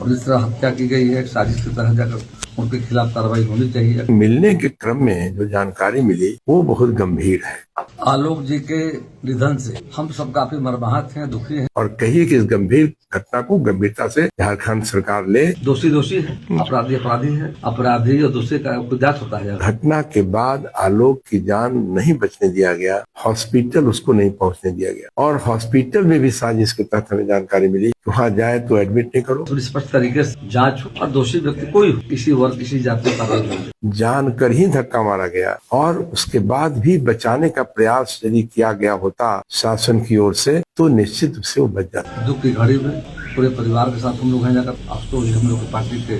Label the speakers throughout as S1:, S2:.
S1: और इस तरह हत्या की गई है, साजिश की तरह जाकर उनके खिलाफ कार्रवाई होनी चाहिए।
S2: मिलने के क्रम में जो जानकारी मिली वो बहुत गंभीर है।
S1: आलोक जी के निधन से हम सब काफी मर्माहत हैं, दुखी हैं
S2: और कहिए कि इस गंभीर घटना को गंभीरता से झारखंड सरकार ले।
S1: दोषी दोषी है, अपराधी अपराधी है, अपराधी और दोषी का जांच होता है।
S2: घटना के बाद आलोक की जान नहीं बचने दिया गया, हॉस्पिटल उसको नहीं पहुंचने दिया गया और हॉस्पिटल में भी साजिश के तहत हमें जानकारी मिली कि वहाँ जाए तो एडमिट नहीं करो।
S1: तो स्पष्ट तरीके से जांच हो और दोषी व्यक्ति कोई हो, किसी वर्ग किसी जाति का
S2: जानकर ही धक्का मारा गया और उसके बाद भी बचाने का प्रयास यदि किया गया होता शासन की ओर से तो निश्चित रूप से वो बच जाता।
S1: दुख की घड़ी में पूरे परिवार के साथ हम लोग हैं जाकर, अफसोस हम लोग की पार्टी के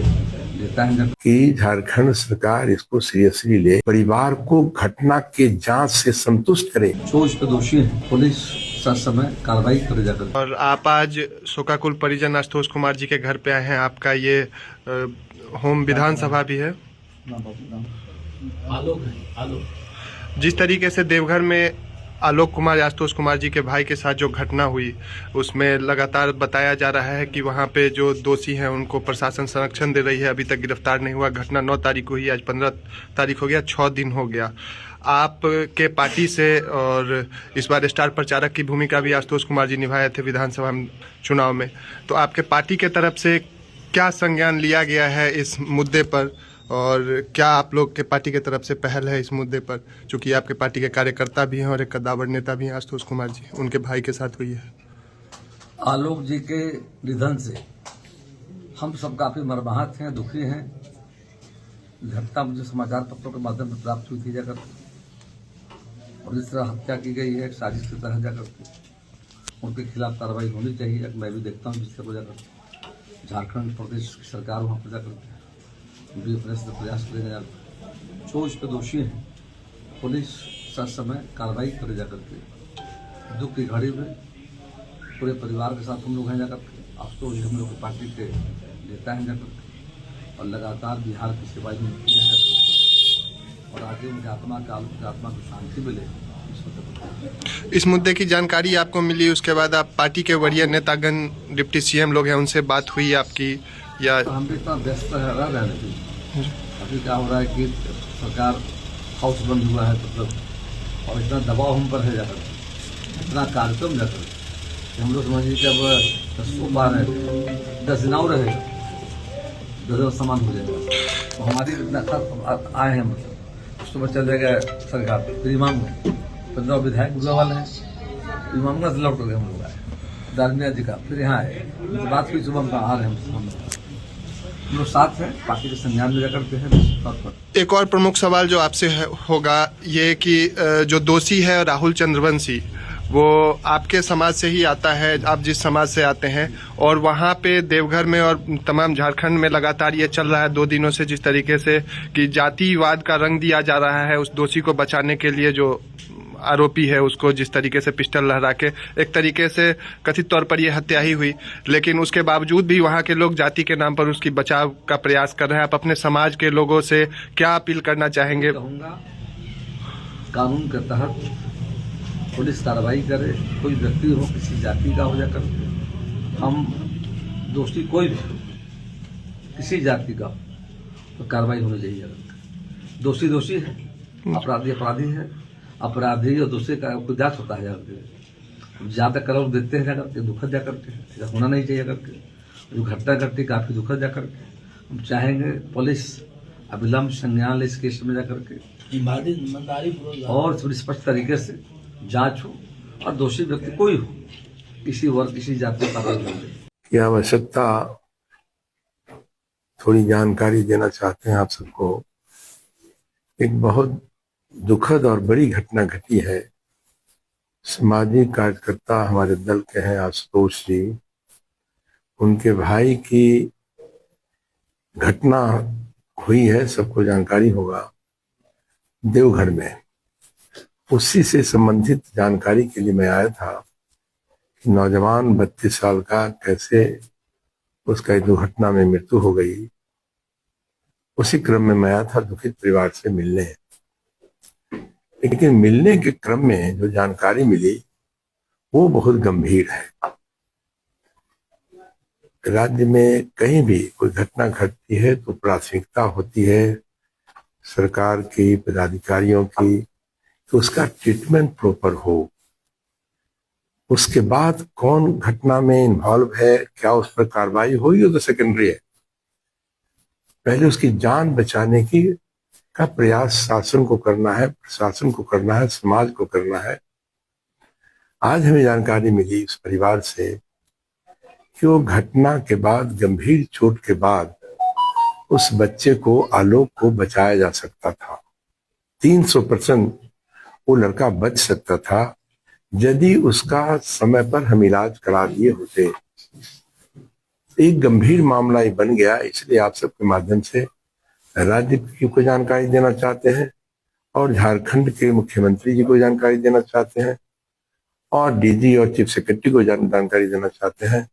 S1: नेता हैं
S2: कि झारखंड सरकार इसको सीरियसली ले, परिवार को घटना के जांच से संतुष्ट करे।
S1: सोच पे दोषी है, पुलिस समय कार्रवाई करे जाकर।
S3: और आप आज शोकाकुल परिजन आशुतोष कुमार जी के घर पे आए हैं, आपका ये होम विधानसभा भी है। आलोक जिस तरीके से देवघर में आलोक कुमार आशुतोष कुमार जी के भाई के साथ जो घटना हुई उसमें लगातार बताया जा रहा है कि वहां पे जो दोषी हैं उनको प्रशासन संरक्षण दे रही है, अभी तक गिरफ्तार नहीं हुआ। घटना 9 तारीख को हुई, आज 15 तारीख हो गया, 6 दिन हो गया। आपके पार्टी से और इस बार स्टार प्रचारक की भूमिका भी आशुतोष कुमार जी निभाए थे विधानसभा चुनाव में, तो आपके पार्टी के तरफ से क्या संज्ञान लिया गया है इस मुद्दे पर और क्या आप लोग के पार्टी की तरफ से पहल है इस मुद्दे पर, चूँकि आपके पार्टी के कार्यकर्ता भी हैं और एक कद्दावर नेता भी हैं आशुतोष कुमार जी, उनके भाई के साथ हुई है।
S1: आलोक जी के निधन से हम सब काफी मर्माहत हैं, दुखी हैं। घटना मुझे समाचार पत्रों के माध्यम से प्राप्त हुई थी जाकर, और इस तरह हत्या की गई है, साजिश की तरह जाकर उनके खिलाफ कार्रवाई होनी चाहिए। मैं भी देखता हूँ जिससे को जाकर झारखंड प्रदेश की सरकार वहाँ पर जाकर भी प्रयास करेगा, सोच पे दोषी है, पुलिस समय कार्रवाई करे जाकर के। दुख की घड़ी में पूरे परिवार के साथ हम लोग हैं जाकर, अफसोस हम लोग की पार्टी के नेता हैं जाकर, और लगातार बिहार की सेवा में और आगे उनके आत्मा को शांति मिले।
S3: इस मुद्दे की जानकारी आपको मिली, उसके बाद आप पार्टी के वरीय नेतागण डिप्टी सीएम लोग हैं उनसे बात हुई आपकी या?
S1: हम भी इतना व्यस्त रह रहे थे। अभी क्या हो रहा है कि सरकार हाउस बंद हुआ है मतलब, और इतना दबाव हम पर है जाकर, इतना कार्यक्रम जाकर कि हम लोग समझिए कि अब 10 दिन और रहेगा, 10 सामान हो जाएगा, तो हमारी इतना खर्च आए हैं मतलब सुबह चल जाएगा सरकार फिर इमाम में 15 विधायक बुला वाले हैं, इमाम से लौट गए हम लोग आए दालमिया जी का, फिर यहाँ आए बात हुई सुबह आ रहे हैं हम लोग साथ हैं, पार्टी के संज्ञान में जाकर के हैं।
S3: एक और प्रमुख सवाल जो आपसे होगा ये कि जो दोषी है राहुल चंद्रवंशी, वो आपके समाज से ही आता है, आप जिस समाज से आते हैं, और वहाँ पे देवघर में और तमाम झारखंड में लगातार ये चल रहा है 2 दिनों से जिस तरीके से कि जातिवाद का रंग दिया जा रहा है उस दोषी को बचाने के लिए। जो आरोपी है उसको जिस तरीके से पिस्टल लहरा के एक तरीके से कथित तौर पर यह हत्या ही हुई, लेकिन उसके बावजूद भी वहाँ के लोग जाति के नाम पर उसकी बचाव का प्रयास कर रहे हैं। आप अपने समाज के लोगों से क्या अपील करना चाहेंगे?
S1: कहूँगा कानून के तहत पुलिस कार्रवाई करे, कोई व्यक्ति हो किसी जाति का हो जाकर, हम दोषी कोई भी हो किसी जाति का तो कार्रवाई होनी चाहिए। दोषी दोषी है, अपराधी अपराधी है, अपराधी और दोषी का जांच होता है जाकर, ज्यादा करोड़ देते हैं जाकर, दुखद जाकर के होना नहीं चाहिए करके, जो घटना घटती काफी दुखद जाकर के। हम चाहेंगे पुलिस अविलंब संज्ञान ले इस केस में जाकर के और थोड़ी स्पष्ट तरीके से जांच हो और दोषी व्यक्ति कोई हो किसी वर्ग किसी जाति का
S2: की आवश्यकता थोड़ी जानकारी देना चाहते हैं आप सबको। एक बहुत दुखद और बड़ी घटना घटी है। सामाजिक कार्यकर्ता हमारे दल के हैं आशुतोष जी, उनके भाई की घटना हुई है, सबको जानकारी होगा, देवघर में। उसी से संबंधित जानकारी के लिए मैं आया था कि नौजवान 32 साल का कैसे उसका एक दुर्घटना में मृत्यु हो गई। उसी क्रम में मैं आया था दुखित परिवार से मिलने, लेकिन मिलने के क्रम में जो जानकारी मिली वो बहुत गंभीर है। राज्य में कहीं भी कोई घटना घटती है तो प्राथमिकता होती है सरकार की, पदाधिकारियों की, कि उसका ट्रीटमेंट प्रॉपर हो। उसके बाद कौन घटना में इन्वॉल्व है, क्या उस पर कार्रवाई होगी, वो तो सेकेंडरी है। पहले उसकी जान बचाने की का प्रयास शासन को करना है, प्रशासन को करना है, समाज को करना है। आज हमें जानकारी मिली उस परिवार से कि वो घटना के बाद, गंभीर चोट के बाद, उस बच्चे को, आलोक को बचाया जा सकता था। 300% वो लड़का बच सकता था यदि उसका समय पर हम इलाज करा दिए होते। एक गंभीर मामला ही बन गया, इसलिए आप सबके माध्यम से राज्य को जानकारी देना चाहते हैं और झारखंड के मुख्यमंत्री जी को जानकारी देना चाहते हैं और डीजी और चीफ सेक्रेटरी को जानकारी देना चाहते हैं।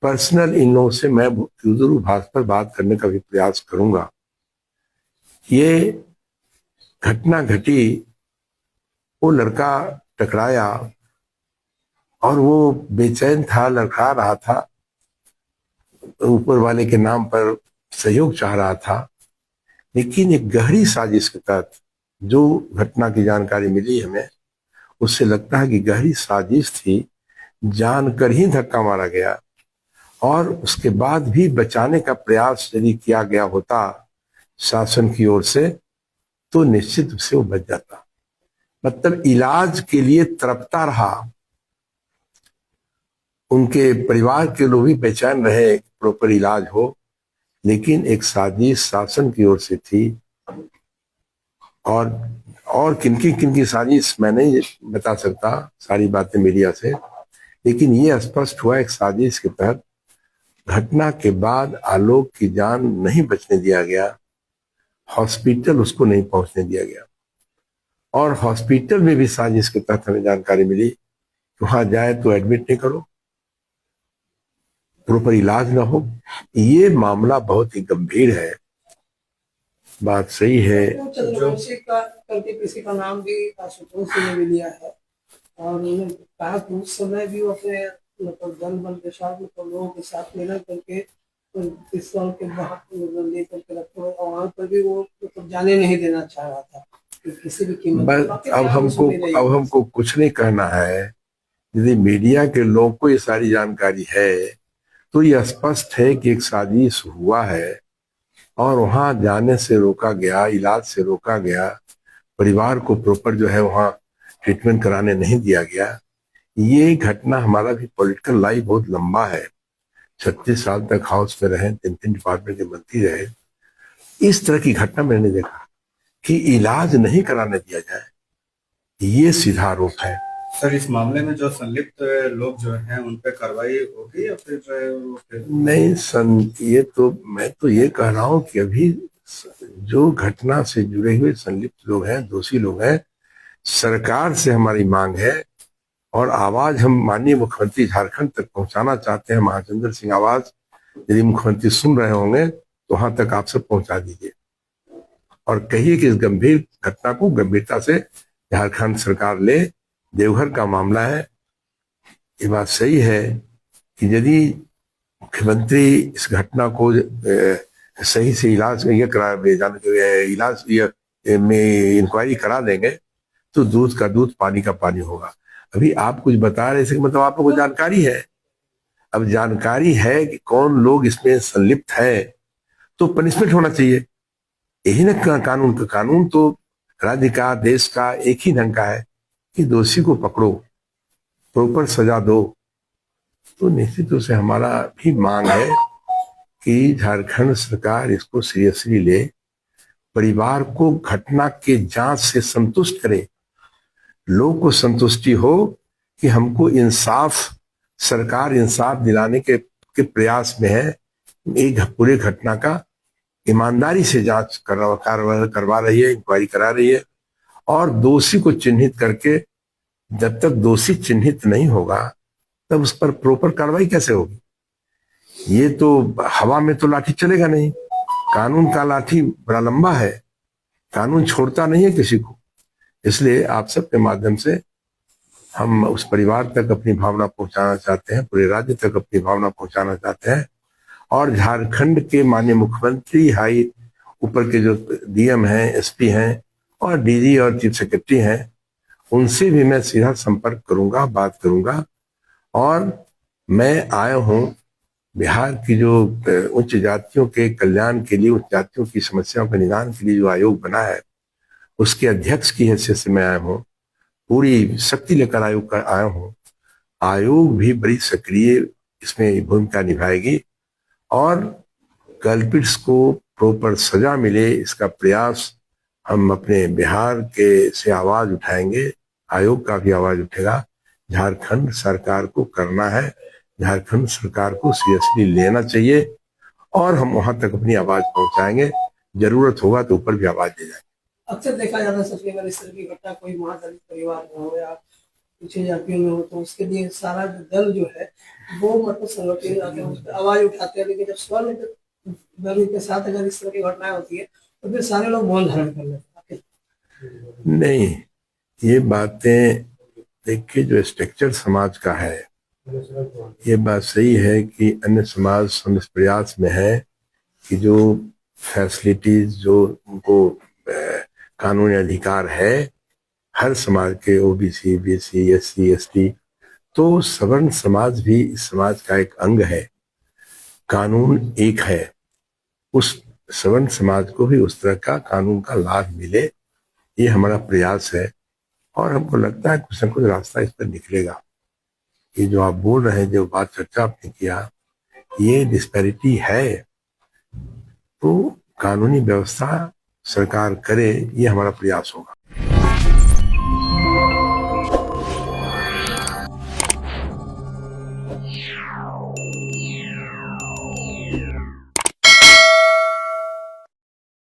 S2: पर्सनल इन लोगों से मैं दूरभाष पर बात करने का भी प्रयास करूंगा। ये घटना घटी, वो लड़का टकराया और वो बेचैन था, लड़खड़ा रहा था, ऊपर वाले के नाम पर सहयोग चाह रहा था। लेकिन एक गहरी साजिश के तहत जो घटना की जानकारी मिली हमें, उससे लगता है कि गहरी साजिश थी, जानकर ही धक्का मारा गया और उसके बाद भी बचाने का प्रयास यदि किया गया होता शासन की ओर से तो निश्चित रूप से वो बच जाता। मतलब इलाज के लिए तड़पता रहा, उनके परिवार के लोग भी बेचैन रहे, प्रॉपर इलाज हो, लेकिन एक साजिश शासन की ओर से थी। और किनकी साजिश मैं नहीं बता सकता, सारी बातें मीडिया से, लेकिन ये स्पष्ट हुआ एक साजिश के तहत घटना के बाद आलोक की जान नहीं बचने दिया गया, हॉस्पिटल उसको नहीं पहुंचने दिया गया। और हॉस्पिटल में भी साजिश के तहत हमें जानकारी मिली कि वहां जाए तो एडमिट नहीं करो, प्रॉपर इलाज ना हो। ये मामला बहुत ही गंभीर है। बात सही है।
S4: चंद्रवंशी का करके किसी का नाम भी आशुतोष ने भी लिया है और उन्होंने कहा कि उस समय भी वो अपने मतलब दल बल के साथ, मतलब लोगों के साथ मिलकर करके पिस्तौल के बाहर लेकर के रखे और वहां पर भी वो मतलब जाने नहीं देना चाह रहा था कि किसी भी कीमत
S2: बस अब हमको कुछ नहीं कहना है। यदि मीडिया के लोगों को ये सारी जानकारी है तो ये स्पष्ट है कि एक साजिश हुआ है और वहां जाने से रोका गया, इलाज से रोका गया, परिवार को प्रॉपर जो है वहां ट्रीटमेंट कराने नहीं दिया गया। ये घटना, हमारा भी पॉलिटिकल लाइफ बहुत लंबा है, 36 साल तक हाउस में रहे, 3 डिपार्टमेंट के मंत्री रहे। इस तरह की घटना मैंने नहीं देखा कि इलाज नहीं कराने दिया जाए, ये सीधा आरोप है।
S5: सर, इस मामले में जो संलिप्त लोग जो हैं उन पे कार्रवाई होगी या फिर
S2: नहीं ये तो मैं तो ये कह रहा हूं कि अभी जो घटना से जुड़े हुए संलिप्त लोग हैं, दोषी लोग हैं, सरकार से हमारी मांग है और आवाज हम माननीय मुख्यमंत्री झारखंड तक पहुंचाना चाहते हैं। महाचंद्र सिंह आवाज यदि मुख्यमंत्री सुन रहे होंगे तो वहां तक आप सब पहुंचा दीजिए और कहिए कि इस गंभीर घटना को गंभीरता से झारखंड सरकार ले। देवघर का मामला है, ये बात सही है कि यदि मुख्यमंत्री इस घटना को सही से इलाज में इंक्वायरी करा देंगे तो दूध का दूध, पानी का पानी होगा। अभी आप कुछ बता रहे थे, मतलब आप लोगों को जानकारी है। अब जानकारी है कि कौन लोग इसमें संलिप्त है तो पनिशमेंट होना चाहिए। यही ना कानून तो राज्य का, देश का एक ही ढंग का है कि दोषी को पकड़ो, प्रॉपर सजा दो। तो निश्चित रूप से हमारा भी मांग है कि झारखंड सरकार इसको सीरियसली ले, परिवार को घटना के जांच से संतुष्ट करे, लोग को संतुष्टि हो कि हमको इंसाफ, सरकार इंसाफ दिलाने के प्रयास में है। एक पूरे घटना का ईमानदारी से जांच करवा रही है, इंक्वायरी करा रही है और दोषी को चिन्हित करके, जब तक दोषी चिन्हित नहीं होगा तब उस पर प्रॉपर कार्रवाई कैसे होगी। ये तो हवा में तो लाठी चलेगा नहीं, कानून का लाठी बड़ा लंबा है, कानून छोड़ता नहीं है किसी को। इसलिए आप सबके माध्यम से हम उस परिवार तक अपनी भावना पहुंचाना चाहते हैं, पूरे राज्य तक अपनी भावना पहुंचाना चाहते हैं। और झारखंड के माननीय मुख्यमंत्री, हाई ऊपर के जो डीएम हैं, एसपी हैं और डीजी और चीफ सेक्रेटरी हैं, उनसे भी मैं सीधा संपर्क करूंगा, बात करूंगा। और मैं आया हूं बिहार की जो उच्च जातियों के कल्याण के लिए, उच्च जातियों की समस्याओं के निदान के लिए जो आयोग बना है, उसके अध्यक्ष की हैसियत से मैं आया हूं। पूरी शक्ति लेकर आयोग का आया हूं। आयोग भी बड़ी सक्रिय इसमें भूमिका निभाएगी और कल्पिट्स को प्रॉपर सजा मिले, इसका प्रयास हम अपने बिहार के से आवाज उठाएंगे। आयोग का भी आवाज उठेगा। झारखंड सरकार को करना है, झारखंड सरकार को सीरियसली लेना चाहिए और हम वहां तक अपनी आवाज पहुंचाएंगे। जरूरत होगा तो ऊपर भी आवाज दे जाएंगे।
S4: अक्सर देखा जाता है सबके अगर इस तरह की घटना कोई महादलित परिवार में हो या पीछे जातियों में हो, तो उसके लिए सारा दल जो है वो मतलब संगठित आके आवाज उठाते हैं। लेकिन जब स्वर्ण दल के साथ अगर इस तरह की घटनाएं होती है तो फिर सारे लोग मौन धारण कर लेते हैं।
S2: नहीं, ये बातें देखिए, जो स्ट्रक्चर समाज का है, ये बात सही है कि अन्य समाज हम इस प्रयास में है कि जो फैसिलिटीज, जो उनको कानूनी अधिकार है हर समाज के, ओबीसी, बीसी, एससी, एसटी, तो सवर्ण समाज भी इस समाज का एक अंग है। कानून एक है, उस सवर्ण समाज को भी उस तरह का कानून का लाभ मिले, ये हमारा प्रयास है। और हमको लगता है कुछ न कुछ रास्ता इस पर निकलेगा। ये जो आप बोल रहे हैं, जो बात चर्चा आपने किया, ये डिस्पैरिटी है, तो कानूनी व्यवस्था सरकार करे, ये हमारा प्रयास होगा।